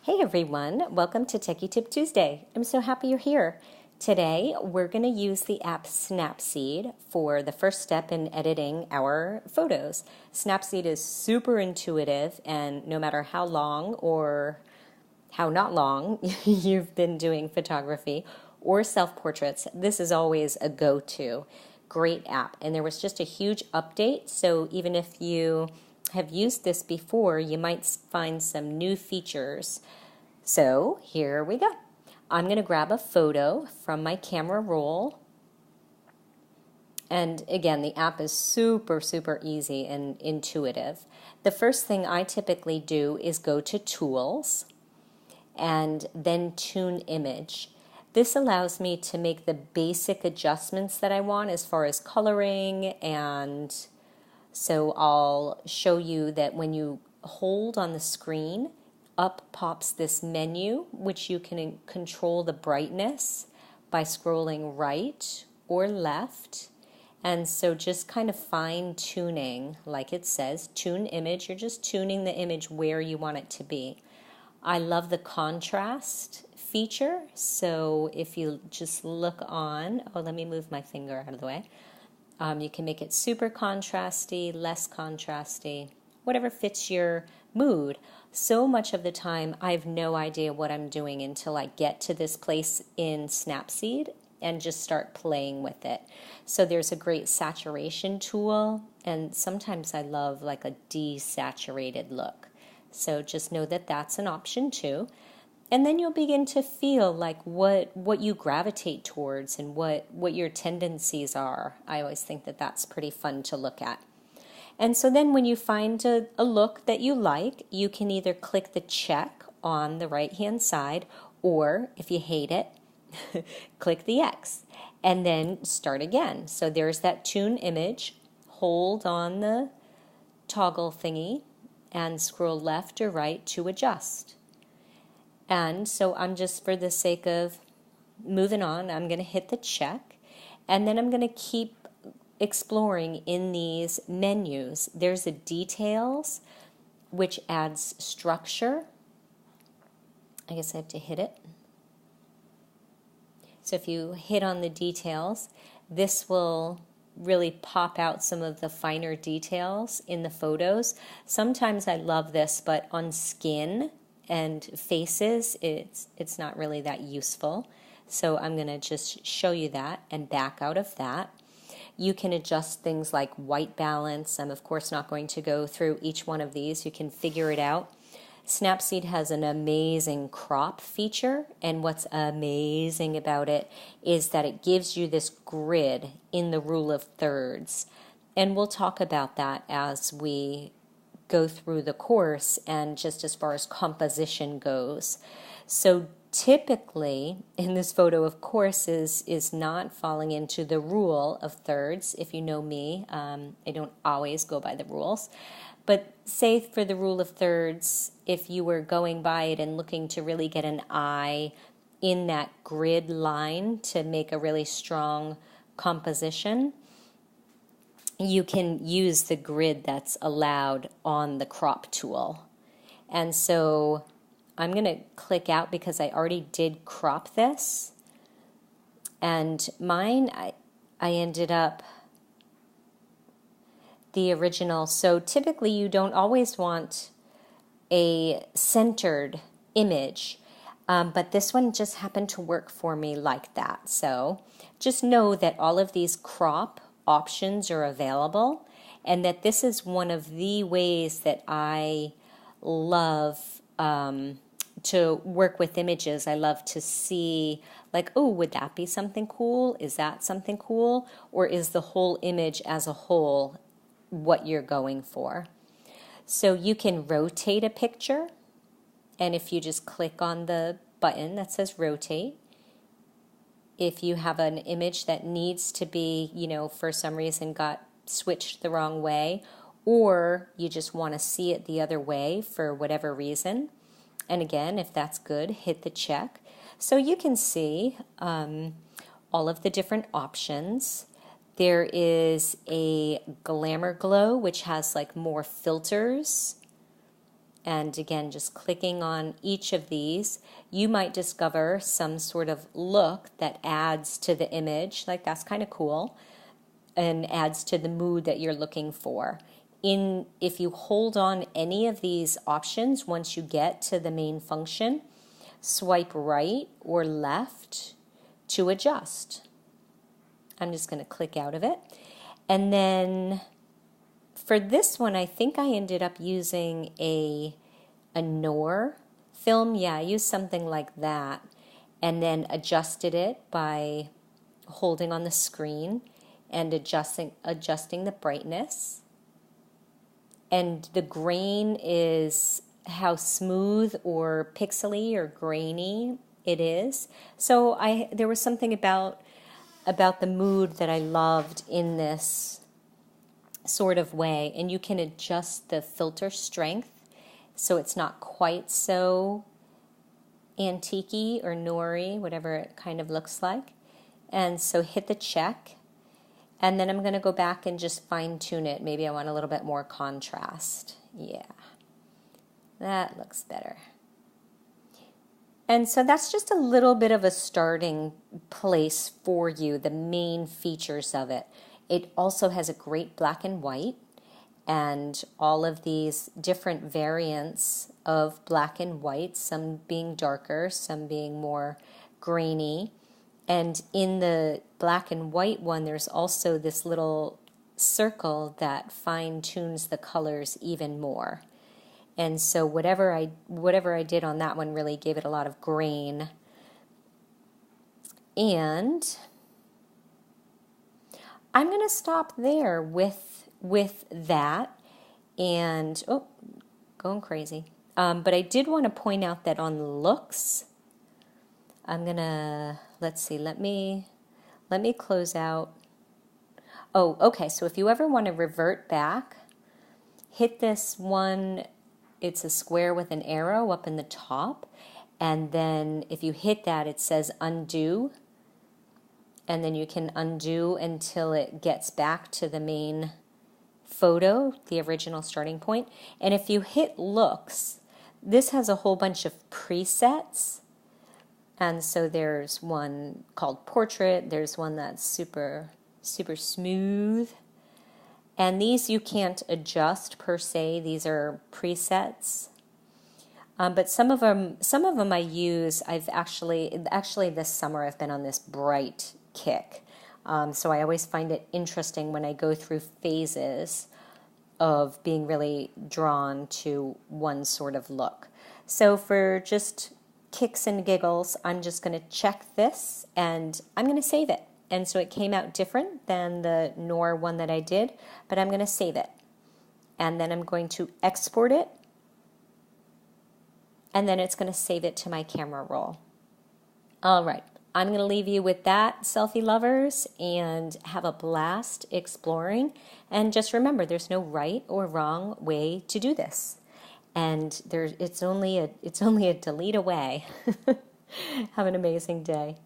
Hey everyone, welcome to Techie Tip Tuesday. I'm so happy you're here. Today we're going to use the app Snapseed for the first step in editing our photos. Snapseed is super intuitive, and no matter how long or how not long you've been doing photography or self-portraits, this is always a go-to. Great app. And there was just a huge update, so even if you have used this before, you might find some new features. So here we go. I'm going to grab a photo from my camera roll. And again, the app is super easy and intuitive. The first thing I typically do is go to Tools and then Tune Image. This allows me to make the basic adjustments that I want as far as coloring, and so I'll show you that when you hold on the screen, up pops this menu, which you can control the brightness by scrolling right or left. And so just kind of fine tuning, like it says, tune image. You're just tuning the image where you want it to be. I love the contrast feature. So if you just look on, let me move my finger out of the way. You can make it super contrasty, less contrasty, whatever fits your mood. So much of the time, I have no idea what I'm doing until I get to this place in Snapseed and just start playing with it. So there's a great saturation tool, and sometimes I love like a desaturated look. So just know that that's an option too. And then you'll begin to feel like what you gravitate towards and what your tendencies are. I always think that that's pretty fun to look at. And so then when you find a look that you like, you can either click the check on the right-hand side, or if you hate it, click the X and then start again. So there's that tune image. Hold on the toggle thingy and scroll left or right to adjust. And so I'm just, for the sake of moving on, I'm going to hit the check, and then I'm going to keep exploring in these menus. There's a details, which adds structure. I guess I have to hit it. So if you hit on the details, this will really pop out some of the finer details in the photos. Sometimes I love this, but on skin and faces, it's not really that useful. So I'm going to just show you that and back out of that. You can adjust things like white balance. I'm of course not going to go through each one of these. You can figure it out. Snapseed has an amazing crop feature, and what's amazing about it is that it gives you this grid in the rule of thirds. And we'll talk about that as we go through the course, and just as far as composition goes. So typically in this photo, of course, is not falling into the rule of thirds. If you know me, I don't always go by the rules. But say for the rule of thirds, if you were going by it and looking to really get an eye in that grid line to make a really strong composition, you can use the grid that's allowed on the crop tool. And so I'm going to click out because I already did crop this. And mine, I ended up the original. So typically you don't always want a centered image, but this one just happened to work for me like that. So just know that all of these crop options are available, and that this is one of the ways that I love to work with images. I love to see, like, oh, would that be something cool? Is that something cool? Or is the whole image as a whole what you're going for? So you can rotate a picture, and if you just click on the button that says rotate, if you have an image that needs to be, for some reason got switched the wrong way, or you just want to see it the other way for whatever reason, and again, if that's good, hit the check. So you can see all of the different options. There is a Glamour Glow, which has like more filters And again, just clicking on each of these, you might discover some sort of look that adds to the image, like that's kind of cool, and adds to the mood that you're looking for. If you hold on any of these options, once you get to the main function, swipe right or left to adjust. I'm just going to click out of it. And then for this one, I think I ended up using a Noir film. Yeah, I used something like that, and then adjusted it by holding on the screen and adjusting the brightness. And the grain is how smooth or pixely or grainy it is. So there was something about the mood that I loved in this sort of way. And you can adjust the filter strength so it's not quite so antique-y or noir-y, whatever it kind of looks like. And so hit the check. And then I'm going to go back and just fine-tune it. Maybe I want a little bit more contrast. Yeah, that looks better. And so that's just a little bit of a starting place for you, the main features of it. It also has a great black and white and all of these different variants of black and white, some being darker, some being more grainy. And in the black and white one, there's also this little circle that fine-tunes the colors even more. And so whatever I did on that one really gave it a lot of grain. And I'm going to stop there with that. And, oh, going crazy. But I did want to point out that on looks, I'm going to, let's see, let me close out. Oh, okay, so if you ever want to revert back, hit this one. It's a square with an arrow up in the top, and then if you hit that, it says undo, and then you can undo until it gets back to the main photo, the original starting point. And if you hit looks, this has a whole bunch of presets, and so there's one called portrait, there's one that's super smooth. And these you can't adjust per se. These are presets. But some of them I use. I've actually this summer I've been on this bright kick. So I always find it interesting when I go through phases of being really drawn to one sort of look. So for just kicks and giggles, I'm just going to check this and I'm going to save it. And so it came out different than the Noir one that I did, but I'm going to save it. And then I'm going to export it. And then it's going to save it to my camera roll. All right, I'm going to leave you with that, selfie lovers, and have a blast exploring. And just remember, there's no right or wrong way to do this. And it's only a delete away. Have an amazing day.